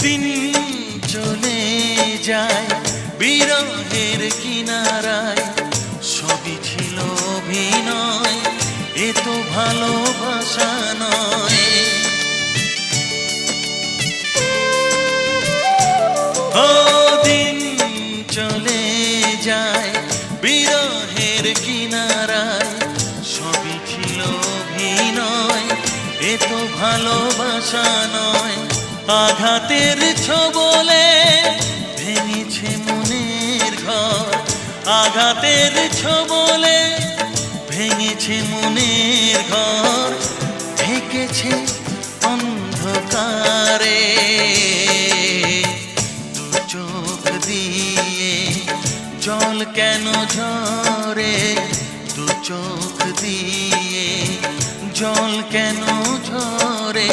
দিন চলে যায় বিরহের কিনারায়, সবই ছিল অভিনয়, এ তো ভালোবাসা নয়। ও দিন চলে যায় বিরহের কিনারায়, সবই ছিল অভিনয়, এ তো ভালোবাসা নয়। আঘাতের ছবলে ভেঙেছে মনের ঘর, আঘাতের ছবলে ভেঙেছে মনের ঘর, ঢেকেছে অন্ধকারে। দু চোখ দিয়ে জল কেন ঝরে, দু চোখ দিয়ে জল কেন ঝরে।